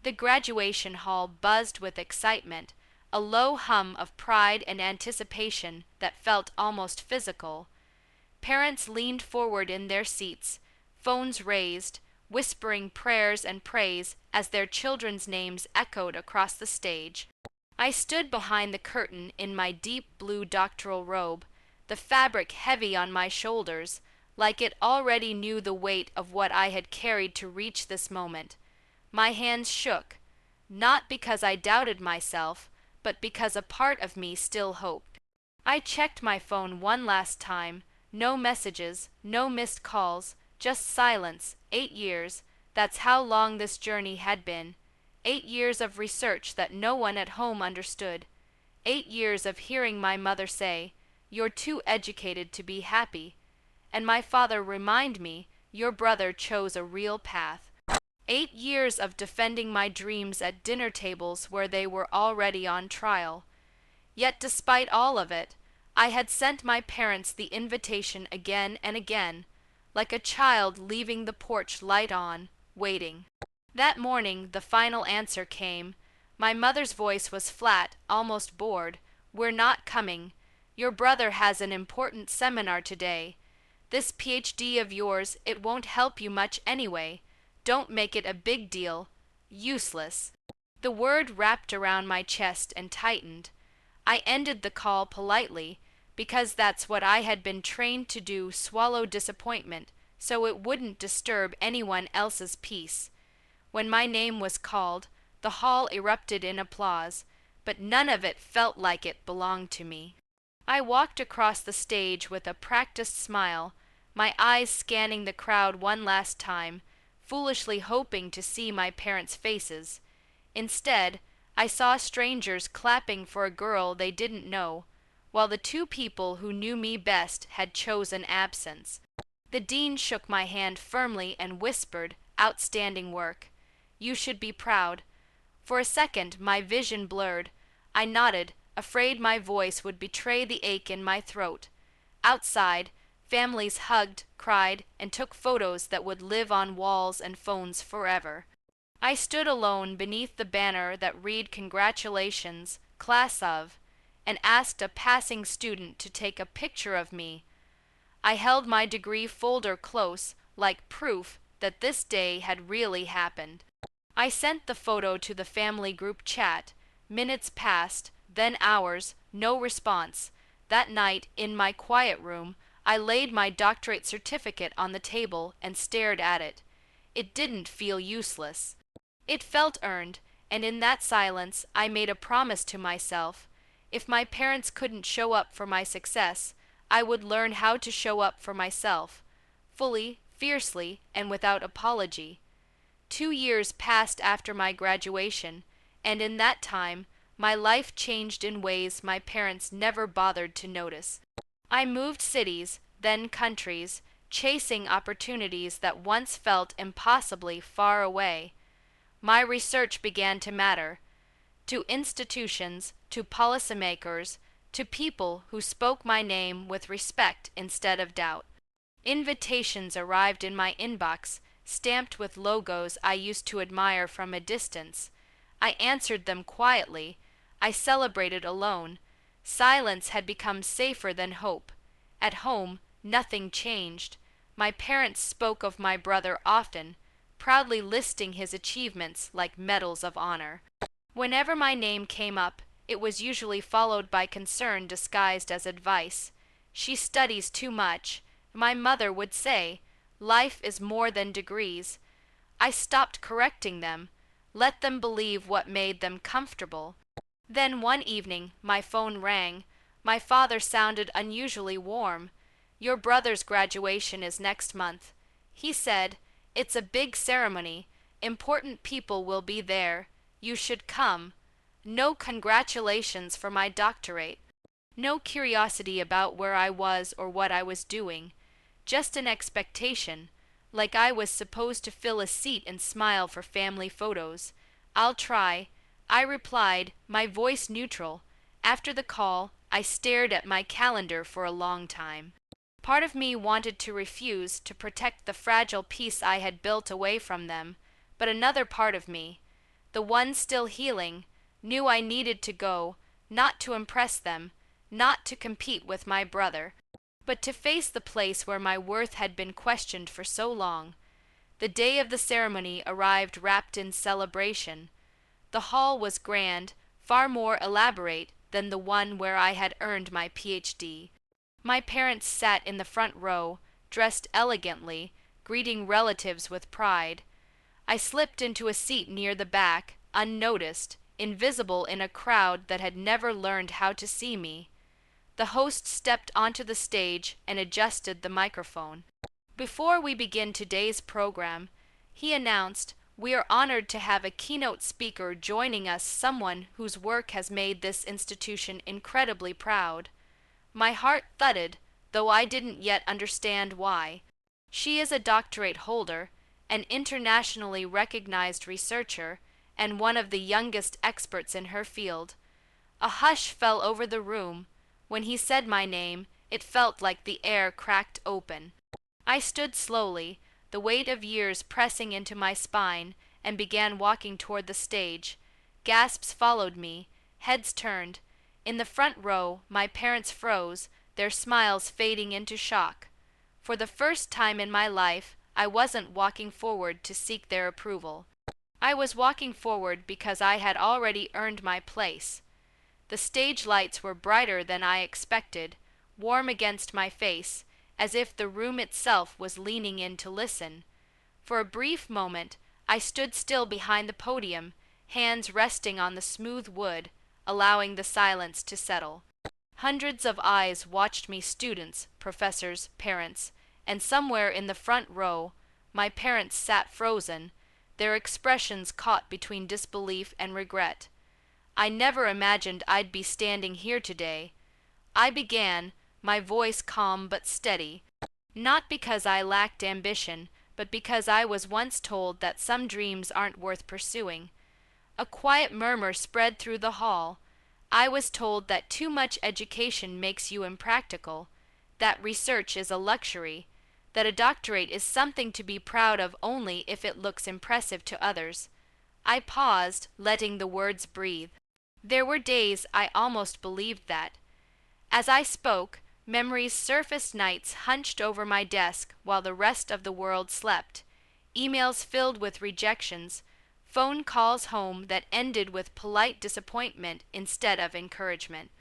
The graduation hall buzzed with excitement, a low hum of pride and anticipation that felt almost physical. Parents leaned forward in their seats, phones raised, whispering prayers and praise as their children's names echoed across the stage. I stood behind the curtain in my deep blue doctoral robe, the fabric heavy on my shoulders, like it already knew the weight of what I had carried to reach this moment. My hands shook, not because I doubted myself, but because a part of me still hoped. I checked my phone one last time. No messages, no missed calls, just silence. 8 years, that's how long this journey had been. 8 years of research that no one at home understood. 8 years of hearing my mother say, "You're too educated to be happy," and my father remind me, "Your brother chose a real path." 8 years of defending my dreams at dinner tables where they were already on trial. Yet despite all of it, I had sent my parents the invitation again and again, like a child leaving the porch light on, waiting. That morning the final answer came. My mother's voice was flat, almost bored. "We're not coming. Your brother has an important seminar today. This PhD of yours, it won't help you much anyway. Don't make it a big deal. Useless." The word wrapped around my chest and tightened. I ended the call politely, because that's what I had been trained to do, swallow disappointment, so it wouldn't disturb anyone else's peace. When my name was called, the hall erupted in applause, but none of it felt like it belonged to me. I walked across the stage with a practiced smile, my eyes scanning the crowd one last time, foolishly hoping to see my parents' faces. Instead, I saw strangers clapping for a girl they didn't know, while the two people who knew me best had chosen absence. The dean shook my hand firmly and whispered, "Outstanding work. You should be proud." For a second, my vision blurred. I nodded, afraid my voice would betray the ache in my throat. Outside, families hugged, cried, and took photos that would live on walls and phones forever. I stood alone beneath the banner that read "Congratulations, Class of," and asked a passing student to take a picture of me. I held my degree folder close, like proof that this day had really happened. I sent the photo to the family group chat. Minutes passed, then hours, no response. That night, in my quiet room, I laid my doctorate certificate on the table and stared at it. It didn't feel useless. It felt earned, and in that silence I made a promise to myself. If my parents couldn't show up for my success, I would learn how to show up for myself, fully, fiercely, and without apology. 2 years passed after my graduation, and in that time, my life changed in ways my parents never bothered to notice. I moved cities, then countries, chasing opportunities that once felt impossibly far away. My research began to matter, to institutions, to policymakers, to people who spoke my name with respect instead of doubt. Invitations arrived in my inbox, stamped with logos I used to admire from a distance. I answered them quietly. I celebrated alone. Silence had become safer than hope. At home, nothing changed. My parents spoke of my brother often, proudly listing his achievements like medals of honor. Whenever my name came up, it was usually followed by concern disguised as advice. "She studies too much," my mother would say. "Life is more than degrees." I stopped correcting them, let them believe what made them comfortable. Then one evening, my phone rang. My father sounded unusually warm. "Your brother's graduation is next month," he said. "It's a big ceremony. Important people will be there. You should come." No congratulations for my doctorate. No curiosity about where I was or what I was doing. Just an expectation, like I was supposed to fill a seat and smile for family photos. "I'll try," I replied, my voice neutral. After the call, I stared at my calendar for a long time. Part of me wanted to refuse, to protect the fragile peace I had built away from them, but another part of me, the one still healing, knew I needed to go, not to impress them, not to compete with my brother, but to face the place where my worth had been questioned for so long. The day of the ceremony arrived wrapped in celebration. The hall was grand, far more elaborate than the one where I had earned my PhD. My parents sat in the front row, dressed elegantly, greeting relatives with pride. I slipped into a seat near the back, unnoticed, invisible in a crowd that had never learned how to see me. The host stepped onto the stage and adjusted the microphone. Before we begin today's program, he announced, "We are honored to have a keynote speaker joining us, someone whose work has made this institution incredibly proud." My heart thudded, though I didn't yet understand why. She is a doctorate holder, an internationally recognized researcher, and one of the youngest experts in her field. A hush fell over the room. When he said my name, it felt like the air cracked open. I stood slowly, the weight of years pressing into my spine, and began walking toward the stage. Gasps followed me, heads turned. In the front row, my parents froze, their smiles fading into shock. For the first time in my life, I wasn't walking forward to seek their approval. I was walking forward because I had already earned my place. The stage lights were brighter than I expected, warm against my face, as if the room itself was leaning in to listen. For a brief moment, I stood still behind the podium, hands resting on the smooth wood, allowing the silence to settle. Hundreds of eyes watched me, students, professors, parents, and somewhere in the front row, my parents sat frozen, their expressions caught between disbelief and regret. I never imagined I'd be standing here today. I began, my voice calm but steady, not because I lacked ambition, but because I was once told that some dreams aren't worth pursuing. A quiet murmur spread through the hall. I was told that too much education makes you impractical, that research is a luxury, that a doctorate is something to be proud of only if it looks impressive to others. I paused, letting the words breathe. There were days I almost believed that. As I spoke, memories surfaced. Nights hunched over my desk while the rest of the world slept, emails filled with rejections, phone calls home that ended with polite disappointment instead of encouragement.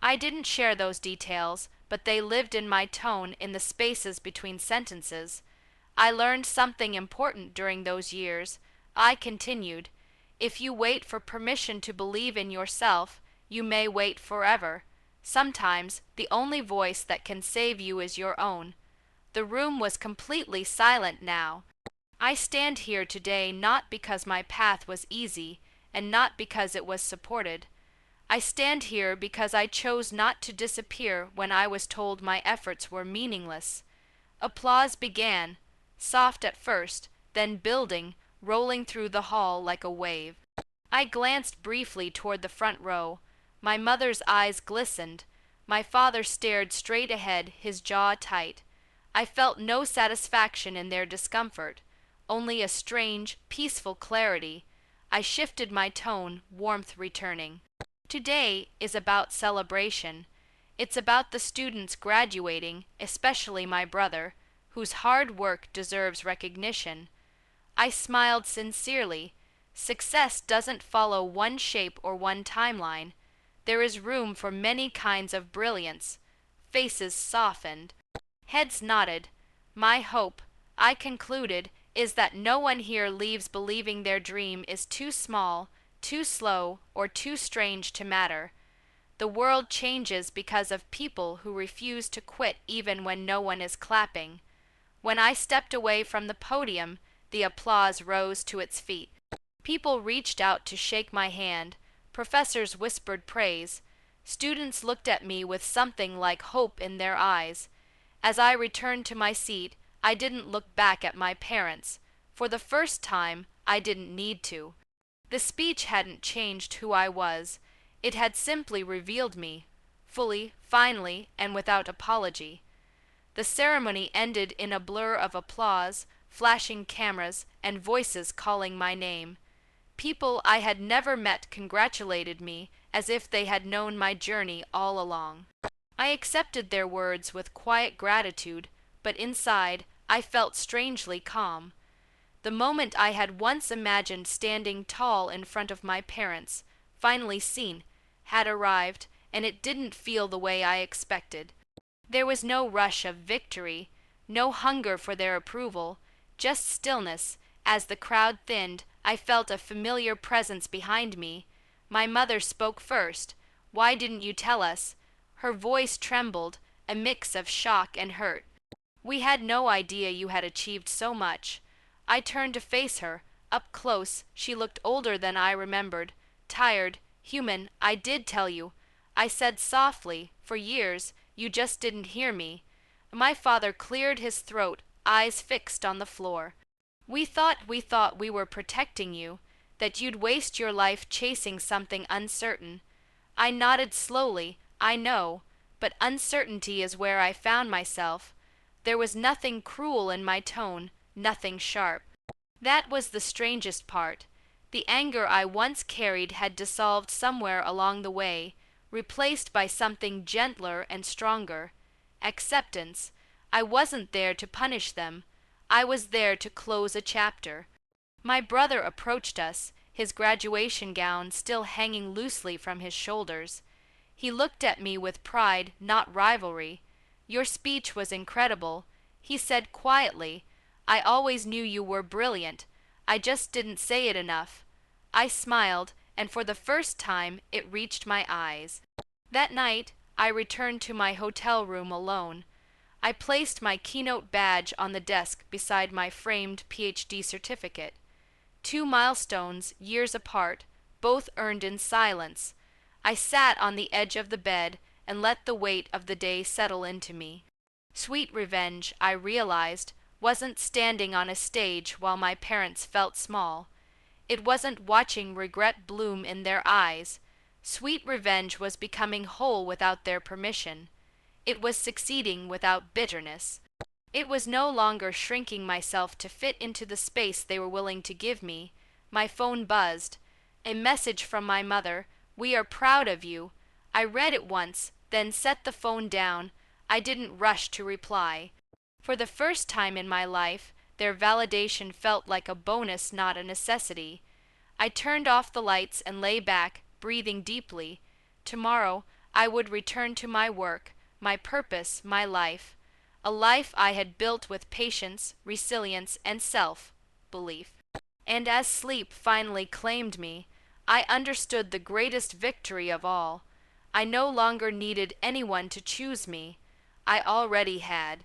I didn't share those details, but they lived in my tone, in the spaces between sentences. I learned something important during those years. I continued, "If you wait for permission to believe in yourself, you may wait forever. Sometimes the only voice that can save you is your own." The room was completely silent now. I stand here today not because my path was easy, and not because it was supported. I stand here because I chose not to disappear when I was told my efforts were meaningless. Applause began, soft at first, then building, rolling through the hall like a wave. I glanced briefly toward the front row. My mother's eyes glistened. My father stared straight ahead, his jaw tight. I felt no satisfaction in their discomfort, only a strange, peaceful clarity. I shifted my tone, warmth returning. Today is about celebration. It's about the students graduating, especially my brother, whose hard work deserves recognition. I smiled sincerely. Success doesn't follow one shape or one timeline. There is room for many kinds of brilliance. Faces softened. Heads nodded. My hope, I concluded, is that no one here leaves believing their dream is too small, too slow, or too strange to matter. The world changes because of people who refuse to quit even when no one is clapping. When I stepped away from the podium, the applause rose to its feet. People reached out to shake my hand. Professors whispered praise. Students looked at me with something like hope in their eyes. As I returned to my seat, I didn't look back at my parents. For the first time, I didn't need to. The speech hadn't changed who I was. It had simply revealed me, fully, finally, and without apology. The ceremony ended in a blur of applause, flashing cameras, and voices calling my name. People I had never met congratulated me as if they had known my journey all along. I accepted their words with quiet gratitude, but inside I felt strangely calm. The moment I had once imagined standing tall in front of my parents, finally seen, had arrived, and it didn't feel the way I expected. There was no rush of victory, no hunger for their approval, just stillness. As the crowd thinned, I felt a familiar presence behind me. My mother spoke first. "Why didn't you tell us?" Her voice trembled, a mix of shock and hurt. "We had no idea you had achieved so much." I turned to face her. Up close, she looked older than I remembered. Tired, human. "I did tell you," I said softly. "For years, you just didn't hear me." My father cleared his throat, eyes fixed on the floor. We thought we were protecting you, that you'd waste your life chasing something uncertain." I nodded slowly. "I know, but uncertainty is where I found myself." There was nothing cruel in my tone, nothing sharp. That was the strangest part. The anger I once carried had dissolved somewhere along the way, replaced by something gentler and stronger. Acceptance. I wasn't there to punish them. I was there to close a chapter. My brother approached us, his graduation gown still hanging loosely from his shoulders. He looked at me with pride, not rivalry. "Your speech was incredible," he said quietly. "I always knew you were brilliant. I just didn't say it enough." I smiled, and for the first time it reached my eyes. That night, I returned to my hotel room alone. I placed my Keynote badge on the desk beside my framed PhD certificate. 2 milestones, years apart, both earned in silence. I sat on the edge of the bed and let the weight of the day settle into me. Sweet revenge, I realized, wasn't standing on a stage while my parents felt small. It wasn't watching regret bloom in their eyes. Sweet revenge was becoming whole without their permission. It was succeeding without bitterness. It was no longer shrinking myself to fit into the space they were willing to give me. My phone buzzed. A message from my mother. "We are proud of you." I read it once, then set the phone down. I didn't rush to reply. For the first time in my life, their validation felt like a bonus, not a necessity. I turned off the lights and lay back, breathing deeply. Tomorrow, I would return to my work, my purpose, my life. A life I had built with patience, resilience, and self-belief. And as sleep finally claimed me, I understood the greatest victory of all. I no longer needed anyone to choose me. I already had.